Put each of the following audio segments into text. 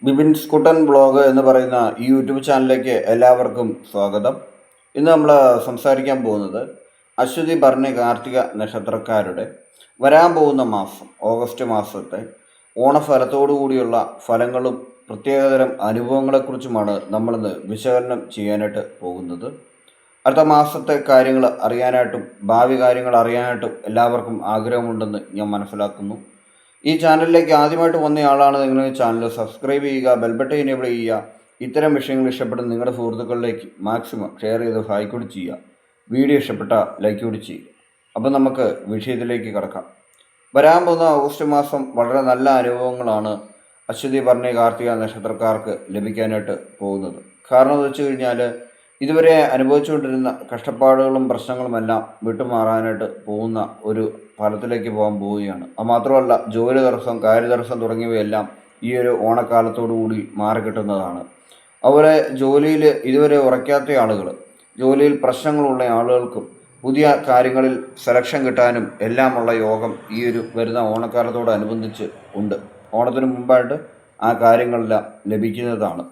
Bibin സ്കുട്ടൻ blog എന്ന് പറയുന്ന ഈ യൂട്യൂബ് ചാനലിലേക്ക് എല്ലാവർക്കും സ്വാഗതം. ഇന്ന് നമ്മൾ സംസാരിക്കാൻ പോകുന്നത് അശ്വതി ഭരണി കാർത്തിക നക്ഷത്രക്കാരുടെ വരാൻ പോകുന്ന മാസം ഓഗസ്റ്റ് മാസത്തെ ഓണഫലത്തോടു കൂടിയുള്ള ഫലങ്ങളും പ്രത്യേകതരം അനുഭവങ്ങളെക്കുറിച്ചുമാണ് നമ്മളിന്ന് വിശകലനം ചെയ്യാനായിട്ട് പോകുന്നത്. അടുത്ത മാസത്തെ കാര്യങ്ങൾ അറിയാനായിട്ടും ഭാവി കാര്യങ്ങൾ അറിയാനായിട്ടും എല്ലാവർക്കും ആഗ്രഹമുണ്ടെന്ന് ഞാൻ മനസ്സിലാക്കുന്നു. ഈ ചാനലിലേക്ക് ആദ്യമായിട്ട് വന്നയാളാണ് നിങ്ങൾ ചാനൽ സബ്സ്ക്രൈബ് ചെയ്യുക, ബെൽബട്ടൺ എനേബിൾ ചെയ്യുക. ഇത്തരം വിഷയങ്ങൾ ഇഷ്ടപ്പെടുന്ന നിങ്ങളുടെ സുഹൃത്തുക്കളിലേക്ക് മാക്സിമം ഷെയർ ചെയ്ത് ഹായ് കൂടി ചെയ്യുക. വീഡിയോ ഇഷ്ടപ്പെട്ട ലൈക്ക് കൂടി ചെയ്യുക. അപ്പം നമുക്ക് വിഷയത്തിലേക്ക് കിടക്കാം. വരാൻ പോകുന്ന ഓഗസ്റ്റ് മാസം വളരെ നല്ല അനുഭവങ്ങളാണ് അശ്വതി ഭരണി കാർത്തിക നക്ഷത്രക്കാർക്ക് ലഭിക്കാനായിട്ട് പോകുന്നത്. കാരണം എന്ന് വെച്ച് കഴിഞ്ഞാൽ ഇതുവരെ അനുഭവിച്ചുകൊണ്ടിരുന്ന കഷ്ടപ്പാടുകളും പ്രശ്നങ്ങളുമെല്ലാം വിട്ടുമാറാനായിട്ട് പോകുന്ന ഒരു ഫലത്തിലേക്ക് പോകാൻ പോവുകയാണ്. അത് മാത്രമല്ല, ജോലി തടസ്സം, കാര്യതടസ്സം തുടങ്ങിയവയെല്ലാം ഈ ഒരു ഓണക്കാലത്തോടു കൂടി മാറിക്കിട്ടുന്നതാണ്. അതുപോലെ ജോലിയിൽ ഇതുവരെ ഉറയ്ക്കാത്ത ആളുകൾ, ജോലിയിൽ പ്രശ്നങ്ങളുള്ള ആളുകൾക്കും പുതിയ കാര്യങ്ങളിൽ സെലക്ഷൻ കിട്ടാനും എല്ലാമുള്ള യോഗം ഈ ഒരു വരുന്ന ഓണക്കാലത്തോടനുബന്ധിച്ച് ഉണ്ട്. ഓണത്തിന് മുമ്പായിട്ട് ആ കാര്യങ്ങളെല്ലാം ലഭിക്കുന്നതാണ്.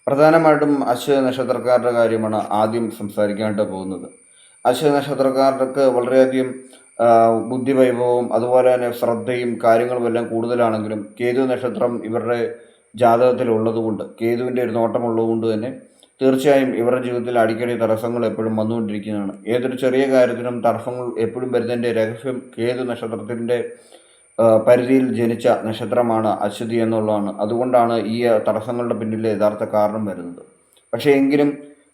പ്രധാനമായിട്ടും അശ്വതി നക്ഷത്രക്കാരുടെ കാര്യമാണ് ആദ്യം സംസാരിക്കാനായിട്ട് പോകുന്നത്. അശ്വതി നക്ഷത്രക്കാർക്ക് വളരെയധികം ബുദ്ധിവൈഭവവും അതുപോലെ തന്നെ ശ്രദ്ധയും കാര്യങ്ങളും എല്ലാം കൂടുതലാണെങ്കിലും കേതു നക്ഷത്രം ഇവരുടെ ജാതകത്തിലുള്ളതുകൊണ്ട്, കേതുവിൻ്റെ ഒരു നോട്ടമുള്ളതുകൊണ്ട് തന്നെ തീർച്ചയായും ഇവരുടെ ജീവിതത്തിൽ അടിക്കടി തടസ്സങ്ങൾ എപ്പോഴും വന്നുകൊണ്ടിരിക്കുന്നതാണ്. ഏതൊരു ചെറിയ കാര്യത്തിനും തടസ്സങ്ങൾ എപ്പോഴും വരുന്നതിൻ്റെ രഹസ്യം കേതു നക്ഷത്രത്തിൻ്റെ പരിധിയിൽ ജനിച്ച നക്ഷത്രമാണ് അശ്വതി എന്നുള്ളതാണ്. അതുകൊണ്ടാണ് ഈ തടസ്സങ്ങളുടെ പിന്നിലെ യഥാർത്ഥ കാരണം വരുന്നത്. പക്ഷേ എങ്കിലും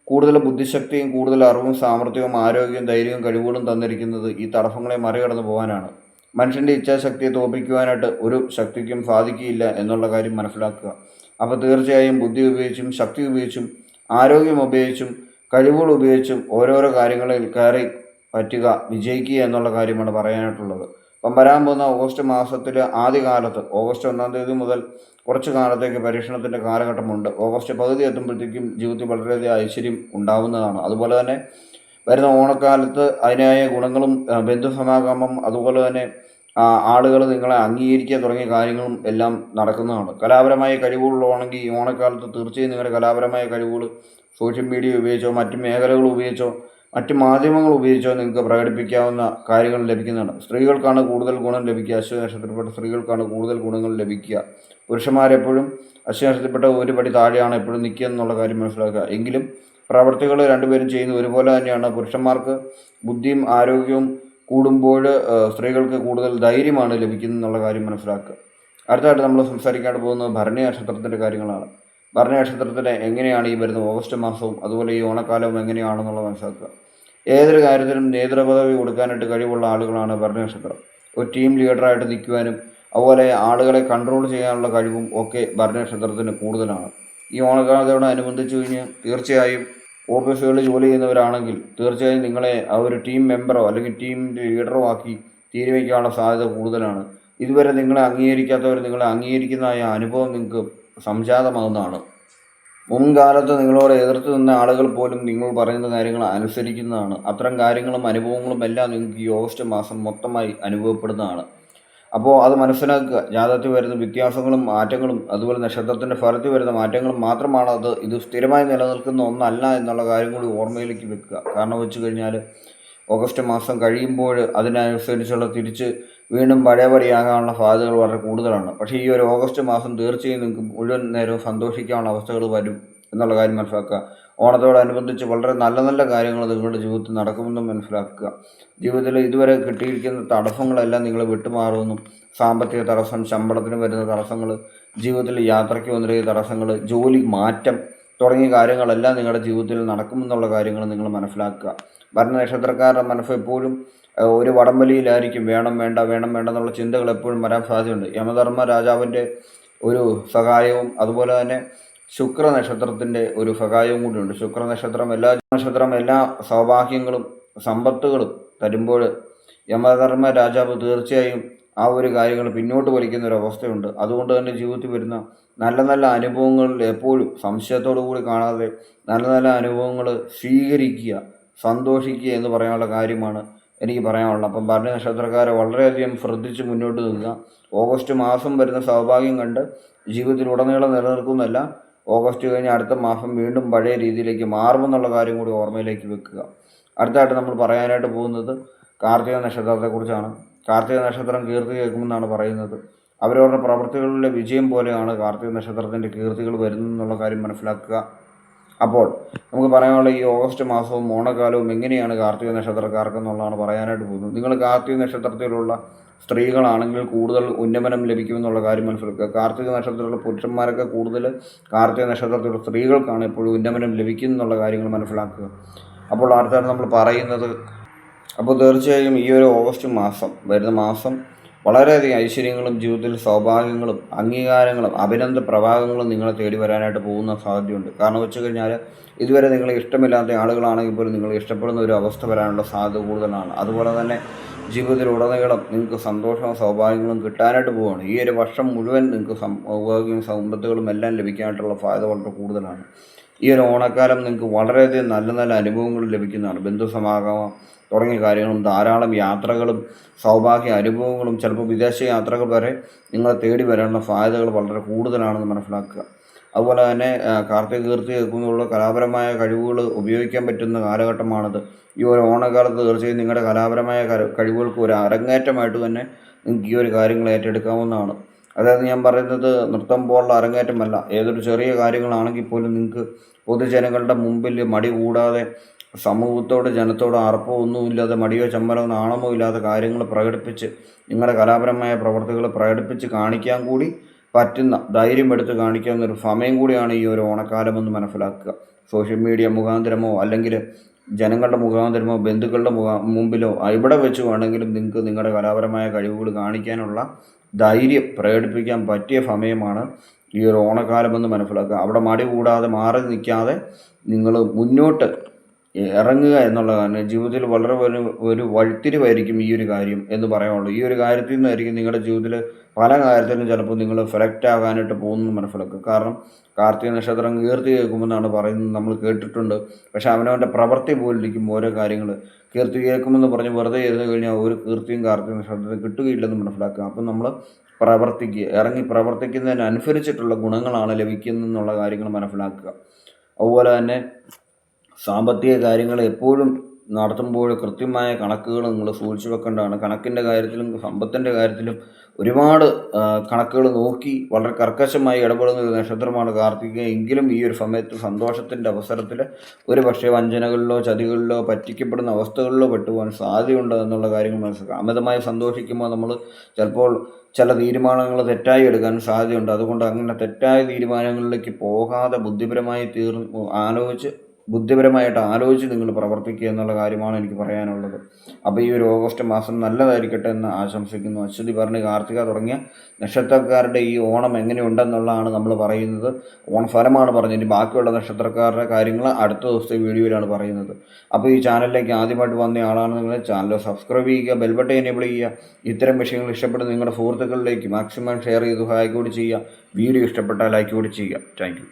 കൂടുതൽ ബുദ്ധിശക്തിയും കൂടുതൽ അറിവും സാമർഥ്യവും ആരോഗ്യവും ധൈര്യവും കഴിവുകളും തന്നിരിക്കുന്നത് ഈ തടസ്സങ്ങളെ മറികടന്നു പോകാനാണ്. മനുഷ്യൻ്റെ ഇച്ഛാശക്തിയെ തോൽപ്പിക്കുവാനായിട്ട് ഒരു ശക്തിക്കും സാധിക്കില്ല എന്നുള്ള കാര്യം മനസ്സിലാക്കുക. അപ്പോൾ തീർച്ചയായും ബുദ്ധി ഉപയോഗിച്ചും ശക്തി ഉപയോഗിച്ചും ആരോഗ്യം ഉപയോഗിച്ചും കഴിവുകൾ ഉപയോഗിച്ചും ഓരോരോ കാര്യങ്ങളിൽ കയറി പറ്റുക, വിജയിക്കുക എന്നുള്ള കാര്യമാണ് പറയാനായിട്ടുള്ളത്. അപ്പം വരാൻ പോകുന്ന ഓഗസ്റ്റ് മാസത്തിൽ ആദ്യകാലത്ത് ഓഗസ്റ്റ് 1 തീയതി മുതൽ കുറച്ച് കാലത്തേക്ക് പരീക്ഷണത്തിൻ്റെ കാലഘട്ടമുണ്ട്. ഓഗസ്റ്റ് പകുതി എത്തുമ്പോഴത്തേക്കും ജീവിതത്തിൽ വളരെയധികം ഐശ്വര്യം ഉണ്ടാവുന്നതാണ്. അതുപോലെ തന്നെ വരുന്ന ഓണക്കാലത്ത് അതിനായ ഗുണങ്ങളും ബന്ധുസമാഗമം അതുപോലെ തന്നെ ആളുകൾ നിങ്ങളെ അംഗീകരിക്കുക തുടങ്ങിയ കാര്യങ്ങളും എല്ലാം നടക്കുന്നതാണ്. കലാപരമായ കഴിവുകളുള്ളതാണെങ്കിൽ ഈ ഓണക്കാലത്ത് തീർച്ചയായും നിങ്ങളുടെ കലാപരമായ കഴിവുകൾ സോഷ്യൽ മീഡിയ ഉപയോഗിച്ചോ മറ്റ് മേഖലകൾ ഉപയോഗിച്ചോ മറ്റ് മാധ്യമങ്ങൾ ഉപയോഗിച്ചോ നിങ്ങൾക്ക് പ്രകടിപ്പിക്കാവുന്ന കാര്യങ്ങൾ ലഭിക്കുന്നതാണ്. സ്ത്രീകൾക്കാണ് കൂടുതൽ ഗുണം ലഭിക്കുക. അശ്വതി നക്ഷത്രത്തിൽപ്പെട്ട സ്ത്രീകൾക്കാണ് കൂടുതൽ ഗുണങ്ങൾ ലഭിക്കുക. പുരുഷന്മാരെപ്പോഴും അശ്വതി നക്ഷത്രത്തിൽപ്പെട്ട ഒരു പടി താഴെയാണ് എപ്പോഴും നിൽക്കുക എന്നുള്ള കാര്യം മനസ്സിലാക്കുക. എങ്കിലും പ്രവർത്തികൾ രണ്ടുപേരും ചെയ്യുന്നത് ഒരുപോലെ തന്നെയാണ്. പുരുഷന്മാർക്ക് ബുദ്ധിയും ആരോഗ്യവും കൂടുമ്പോൾ സ്ത്രീകൾക്ക് കൂടുതൽ ധൈര്യമാണ് ലഭിക്കുന്നത് എന്നുള്ള കാര്യം മനസ്സിലാക്കുക. അടുത്തതായിട്ട് നമ്മൾ സംസാരിക്കാണ്ട് പോകുന്നത് ഭരണി നക്ഷത്രത്തിൻ്റെ കാര്യങ്ങളാണ്. ഭരണി നക്ഷത്രത്തിന് എങ്ങനെയാണ് ഈ വരുന്ന ഓഗസ്റ്റ് മാസവും അതുപോലെ ഈ ഓണക്കാലവും എങ്ങനെയാണെന്നുള്ളത് മനസ്സിലാക്കുക. ഏതൊരു കാര്യത്തിനും നേതൃപദവി കൊടുക്കാനായിട്ട് കഴിവുള്ള ആളുകളാണ് ഭരണി നക്ഷത്രം. ഒരു ടീം ലീഡറായിട്ട് നിൽക്കുവാനും അതുപോലെ ആളുകളെ കൺട്രോൾ ചെയ്യാനുള്ള കഴിവും ഒക്കെ ഭരണി നക്ഷത്രത്തിന് കൂടുതലാണ്. ഈ ഓണക്കാലത്തോടനുബന്ധിച്ച് കഴിഞ്ഞ് തീർച്ചയായും ഓഫീസുകളിൽ ജോലി ചെയ്യുന്നവരാണെങ്കിൽ തീർച്ചയായും നിങ്ങളെ ആ ഒരു ടീം മെമ്പറോ അല്ലെങ്കിൽ ടീം ലീഡറോ ആക്കി തീരുമാനിക്കാനുള്ള സാധ്യത കൂടുതലാണ്. ഇതുവരെ നിങ്ങളെ അംഗീകരിക്കാത്തവർ നിങ്ങളെ അംഗീകരിക്കുന്നതായ അനുഭവം നിങ്ങൾക്ക് സംജാതമാകുന്നതാണ്. മുൻകാലത്ത് നിങ്ങളോട് എതിർത്ത് നിന്ന ആളുകൾ പോലും നിങ്ങൾ പറയുന്ന കാര്യങ്ങൾ അനുസരിക്കുന്നതാണ്. അത്തരം കാര്യങ്ങളും അനുഭവങ്ങളും എല്ലാം നിങ്ങൾക്ക് ഈ ഓഗസ്റ്റ് മാസം മൊത്തമായി അനുഭവപ്പെടുന്നതാണ്. അപ്പോൾ അത് മനസ്സിലാക്കുക. ജാതകത്തിൽ വരുന്ന വ്യത്യാസങ്ങളും മാറ്റങ്ങളും അതുപോലെ നക്ഷത്രത്തിൻ്റെ ഫലത്തിൽ വരുന്ന മാറ്റങ്ങളും മാത്രമാണ് ഇത് സ്ഥിരമായി നിലനിൽക്കുന്ന ഒന്നല്ല എന്നുള്ള കാര്യം കൂടി ഓർമ്മയിലേക്ക് വെക്കുക. കാരണം വെച്ച് കഴിഞ്ഞാൽ ഓഗസ്റ്റ് മാസം കഴിയുമ്പോൾ അതിനനുസരിച്ചുള്ള തിരിച്ച് വീണ്ടും പഴയപടിയാകാനുള്ള സാധ്യതകൾ വളരെ കൂടുതലാണ്. പക്ഷേ ഈ ഒരു ഓഗസ്റ്റ് മാസം തീർച്ചയായും നിങ്ങൾക്ക് മുഴുവൻ നേരവും സന്തോഷിക്കാനുള്ള അവസ്ഥകൾ വരും എന്നുള്ള കാര്യം മനസ്സിലാക്കുക. ഓണത്തോടനുബന്ധിച്ച് വളരെ നല്ല നല്ല കാര്യങ്ങൾ നിങ്ങളുടെ ജീവിതത്തിൽ നടക്കുമെന്നും മനസ്സിലാക്കുക. ജീവിതത്തിൽ ഇതുവരെ കിട്ടിയിരിക്കുന്ന തടസ്സങ്ങളെല്ലാം നിങ്ങൾ വിട്ടുമാറുമെന്നും, സാമ്പത്തിക തടസ്സം, ശമ്പളത്തിന് വരുന്ന തടസ്സങ്ങൾ, ജീവിതത്തിൽ യാത്രയ്ക്ക് വന്നിരിക്കുന്ന തടസ്സങ്ങൾ, ജോലി മാറ്റം തുടങ്ങിയ കാര്യങ്ങളെല്ലാം നിങ്ങളുടെ ജീവിതത്തിൽ നടക്കുമെന്നുള്ള കാര്യങ്ങൾ നിങ്ങൾ മനസ്സിലാക്കുക. ഭരണ നക്ഷത്രക്കാരുടെ മനസ്സ് എപ്പോഴും ഒരു വടംവലിയിലായിരിക്കും. വേണം വേണ്ട വേണം വേണ്ട എന്നുള്ള ചിന്തകൾ എപ്പോഴും വരാൻ സാധ്യതയുണ്ട്. യമധർമ്മ രാജാവിൻ്റെ ഒരു സഹായവും അതുപോലെ തന്നെ ശുക്ര നക്ഷത്രത്തിൻ്റെ ഒരു സഹായവും കൂടിയുണ്ട്. ശുക്ര നക്ഷത്രം എല്ലാ സൗഭാഗ്യങ്ങളും സമ്പത്തുകളും തരുമ്പോൾ യമധർമ്മ രാജാവ് തീർച്ചയായും ആ ഒരു കാര്യങ്ങൾ പിന്നോട്ട് വലിക്കുന്ന ഒരു അവസ്ഥയുണ്ട്. അതുകൊണ്ട് തന്നെ ജീവിതത്തിൽ വരുന്ന നല്ല നല്ല അനുഭവങ്ങളിൽ എപ്പോഴും സംശയത്തോടു കൂടി കാണാതെ നല്ല നല്ല അനുഭവങ്ങൾ സ്വീകരിക്കുക, സന്തോഷിക്കുക എന്ന് പറയാനുള്ള കാര്യമാണ് എനിക്ക് പറയാനുള്ളത്. അപ്പം ഭരണി നക്ഷത്രക്കാരെ വളരെയധികം ശ്രദ്ധിച്ച് മുന്നോട്ട് നിൽക്കുക. ഓഗസ്റ്റ് മാസം വരുന്ന സൗഭാഗ്യം കണ്ട് ജീവിതത്തിലുടനീളം നിലനിൽക്കുന്നതല്ല, ഓഗസ്റ്റ് കഴിഞ്ഞ് അടുത്ത മാസം വീണ്ടും പഴയ രീതിയിലേക്ക് മാറുമെന്നുള്ള കാര്യം കൂടി ഓർമ്മയിലേക്ക് വെക്കുക. അടുത്തായിട്ട് നമ്മൾ പറയാനായിട്ട് പോകുന്നത് കാർത്തിക നക്ഷത്രത്തെക്കുറിച്ചാണ്. കാർത്തിക നക്ഷത്രം കീർത്തി കേൾക്കുമെന്നാണ് പറയുന്നത്. അവരവരുടെ പ്രവൃത്തികളിലെ വിജയം പോലെയാണ് കാർത്തിക നക്ഷത്രത്തിൻ്റെ കീർത്തികൾ വരുന്നതെന്നുള്ള കാര്യം മനസ്സിലാക്കുക. അപ്പോൾ നമുക്ക് പറയാനുള്ള ഈ ഓഗസ്റ്റ് മാസവും ഓണക്കാലവും എങ്ങനെയാണ് കാർത്തിക നക്ഷത്രക്കാർക്കെന്നുള്ളതാണ് പറയാനായിട്ട് പോകുന്നത്. നിങ്ങൾ കാർത്തിക നക്ഷത്രത്തിലുള്ള സ്ത്രീകളാണെങ്കിൽ കൂടുതൽ ഉന്നമനം ലഭിക്കുമെന്നുള്ള കാര്യം മനസ്സിലാക്കുക. കാർത്തിക നക്ഷത്രത്തിലുള്ള പുരുഷന്മാരൊക്കെ കൂടുതൽ കാർത്തിക നക്ഷത്രത്തിലുള്ള സ്ത്രീകൾക്കാണ് എപ്പോഴും ഉന്നമനം ലഭിക്കുമെന്നുള്ള കാര്യങ്ങൾ മനസ്സിലാക്കുക. അപ്പോൾ അടുത്താണ് നമ്മൾ പറയുന്നത്. അപ്പോൾ തീർച്ചയായും ഈ ഒരു ഓഗസ്റ്റ് മാസം വരുന്ന മാസം വളരെയധികം ഐശ്വര്യങ്ങളും ജീവിതത്തിൽ സൗഭാഗ്യങ്ങളും അംഗീകാരങ്ങളും അഭിനന്ദ പ്രവാഹങ്ങളും നിങ്ങളെ തേടി വരാനായിട്ട് പോകുന്ന സാധ്യതയുണ്ട്. കാരണം വെച്ച് കഴിഞ്ഞാൽ ഇതുവരെ നിങ്ങളെ ഇഷ്ടമില്ലാത്ത ആളുകളാണെങ്കിൽ പോലും നിങ്ങൾ ഇഷ്ടപ്പെടുന്ന ഒരു അവസ്ഥ വരാനുള്ള സാധ്യത കൂടുതലാണ്. അതുപോലെ തന്നെ ജീവിതത്തിലുടനീളം നിങ്ങൾക്ക് സന്തോഷവും സൗഭാഗ്യങ്ങളും കിട്ടാനായിട്ട് പോവുകയാണ്. ഈ ഒരു വർഷം മുഴുവൻ നിങ്ങൾക്ക് സൗഭാഗ്യവും സമ്പത്തുകളും എല്ലാം ലഭിക്കാനായിട്ടുള്ള സാധ്യത വളരെ കൂടുതലാണ്. ഈ ഒരു ഓണക്കാലം നിങ്ങൾക്ക് വളരെയധികം നല്ല നല്ല അനുഭവങ്ങൾ ലഭിക്കുന്നതാണ്. ബന്ധുസമാഗമം തുടങ്ങിയ കാര്യങ്ങളും ധാരാളം യാത്രകളും സൗഭാഗ്യ അനുഭവങ്ങളും ചിലപ്പോൾ വിദേശ യാത്രകൾ വരെ നിങ്ങളെ തേടി വരാനുള്ള സാധ്യതകൾ വളരെ കൂടുതലാണെന്ന് മനസ്സിലാക്കുക. അതുപോലെ തന്നെ കാർത്തിക കീർത്തി കേൾക്കുന്നുള്ള കലാപരമായ കഴിവുകൾ ഉപയോഗിക്കാൻ പറ്റുന്ന കാലഘട്ടമാണിത്. ഈ ഒരു ഓണക്കാലത്ത് തീർച്ചയായും നിങ്ങളുടെ കലാപരമായ കഴിവുകൾക്ക് ഒരു അരങ്ങേറ്റമായിട്ട് തന്നെ നിങ്ങൾക്ക് ഈ ഒരു കാര്യങ്ങൾ ഏറ്റെടുക്കാവുന്നതാണ്. അതായത് ഞാൻ പറയുന്നത് നൃത്തം പോലുള്ള അരങ്ങേറ്റമല്ല, ഏതൊരു ചെറിയ കാര്യങ്ങളാണെങ്കിൽ പോലും നിങ്ങൾക്ക് പൊതുജനങ്ങളുടെ മുമ്പിൽ മടി കൂടാതെ സമൂഹത്തോട് ജനത്തോട് അർപ്പമൊന്നുമില്ലാതെ മടിയോ ചമ്മലോ നാണമോ ഇല്ലാത്ത കാര്യങ്ങൾ പ്രകടിപ്പിച്ച് നിങ്ങളുടെ കലാപരമായ പ്രവർത്തികൾ പ്രകടിപ്പിച്ച് കാണിക്കാൻ കൂടി പറ്റുന്ന ധൈര്യം എടുത്ത് കാണിക്കാവുന്ന ഒരു സമയം കൂടിയാണ് ഈ ഒരു ഓണക്കാലമെന്ന് മനസ്സിലാക്കുക. സോഷ്യൽ മീഡിയ മുഖാന്തരമോ അല്ലെങ്കിൽ ജനങ്ങളുടെ മുഖാന്തരമോ ബന്ധുക്കളുടെ മുമ്പിലോ ഇവിടെ വെച്ച് വേണമെങ്കിലും നിങ്ങൾക്ക് നിങ്ങളുടെ കലാപരമായ കഴിവുകൾ കാണിക്കാനുള്ള ധൈര്യം പ്രകടിപ്പിക്കാൻ പറ്റിയ സമയമാണ് ഈ ഒരു ഓണക്കാലമെന്ന് മനസ്സിലാക്കുക. അവിടെ മടി കൂടാതെ മാറി നിൽക്കാതെ നിങ്ങൾ മുന്നോട്ട് ഇറങ്ങുക എന്നുള്ളതാണ് ജീവിതത്തിൽ വളരെ ഒരു വഴിത്തിരിവായിരിക്കും ഈ ഒരു കാര്യം എന്ന് പറയാനുള്ളൂ. ഈ ഒരു കാര്യത്തിൽ നിന്നായിരിക്കും നിങ്ങളുടെ ജീവിതത്തിൽ പല കാര്യത്തിലും ചിലപ്പോൾ നിങ്ങൾ സെലക്ട് ആകാനായിട്ട് പോകുന്നത് മനസ്സിലാക്കുക. കാരണം കാർത്തിക നക്ഷത്രം കീർത്തി കേൾക്കുമെന്നാണ് പറയുന്നത്, നമ്മൾ കേട്ടിട്ടുണ്ട്. പക്ഷേ അവനവൻ്റെ പ്രവൃത്തി പോലിരിക്കും ഓരോ കാര്യങ്ങൾ. കീർത്തി കേൾക്കുമെന്ന് പറഞ്ഞ് വെറുതെ ഇരുന്ന് കഴിഞ്ഞാൽ ഒരു കീർത്തിയും കാർത്തിക നക്ഷത്രത്തിന് കിട്ടുകയില്ലെന്ന് മനസ്സിലാക്കുക. അപ്പം നമ്മൾ പ്രവർത്തിക്കുക, ഇറങ്ങി പ്രവർത്തിക്കുന്നതിനനുസരിച്ചിട്ടുള്ള ഗുണങ്ങളാണ് ലഭിക്കുന്നതെന്നുള്ള കാര്യങ്ങൾ മനസ്സിലാക്കുക. അതുപോലെ തന്നെ സാമ്പത്തിക കാര്യങ്ങൾ എപ്പോഴും നടത്തുമ്പോൾ കൃത്യമായ കണക്കുകൾ നിങ്ങൾ സൂക്ഷിച്ചു വെക്കേണ്ടതാണ്. കണക്കിൻ്റെ കാര്യത്തിലും സമ്പത്തിൻ്റെ കാര്യത്തിലും ഒരുപാട് കണക്കുകൾ നോക്കി വളരെ കർക്കശമായി ഇടപെടുന്ന ഒരു നക്ഷത്രമാണ് കാർത്തിക. എങ്കിലും ഈ ഒരു സമയത്ത് സന്തോഷത്തിൻ്റെ അവസരത്തിൽ ഒരു പക്ഷേ വഞ്ചനകളിലോ ചതികളിലോ പറ്റിക്കപ്പെടുന്ന അവസ്ഥകളിലോ പെട്ടുപോകാൻ സാധ്യതയുണ്ട് എന്നുള്ള കാര്യങ്ങൾ മനസ്സിലാക്കുക. അമിതമായി സന്തോഷിക്കുമ്പോൾ നമ്മൾ ചിലപ്പോൾ ചില തീരുമാനങ്ങൾ തെറ്റായി എടുക്കാൻ സാധ്യതയുണ്ട്. അതുകൊണ്ട് അങ്ങനെ തെറ്റായ തീരുമാനങ്ങളിലേക്ക് പോകാതെ ബുദ്ധിപരമായിട്ട് ആലോചിച്ച് നിങ്ങൾ പ്രവർത്തിക്കുക എന്നുള്ള കാര്യമാണ് എനിക്ക് പറയാനുള്ളത്. അപ്പോൾ ഈ ഒരു ഓഗസ്റ്റ് മാസം നല്ലതായിരിക്കട്ടെ എന്ന് ആശംസിക്കുന്നു. അശ്വതി, ഭരണി, കാർത്തിക തുടങ്ങിയ നക്ഷത്രക്കാരുടെ ഈ ഓണം എങ്ങനെയുണ്ടെന്നുള്ളതാണ് നമ്മൾ പറയുന്നത്. ഓണഫലമാണ് പറഞ്ഞത്. ഇനി ബാക്കിയുള്ള നക്ഷത്രക്കാരുടെ കാര്യങ്ങൾ അടുത്ത ദിവസത്തെ വീഡിയോയിലാണ് പറയുന്നത്. അപ്പോൾ ഈ ചാനലിലേക്ക് ആദ്യമായിട്ട് വന്ന ആളാണെന്നുണ്ടെങ്കിൽ ചാനൽ സബ്സ്ക്രൈബ് ചെയ്യുക, ബെൽബട്ടൺ എനേബിൾ ചെയ്യുക. ഇത്തരം വിഷയങ്ങൾ ഇഷ്ടപ്പെടുന്ന നിങ്ങളുടെ സുഹൃത്തുക്കളിലേക്ക് മാക്സിമം ഷെയർ ചെയ്ത് സഹായിക്കുക കൂടി ചെയ്യുക. വീഡിയോ ഇഷ്ടപ്പെട്ടാൽ ലൈക്ക് കൂടി ചെയ്യുക. Thank you.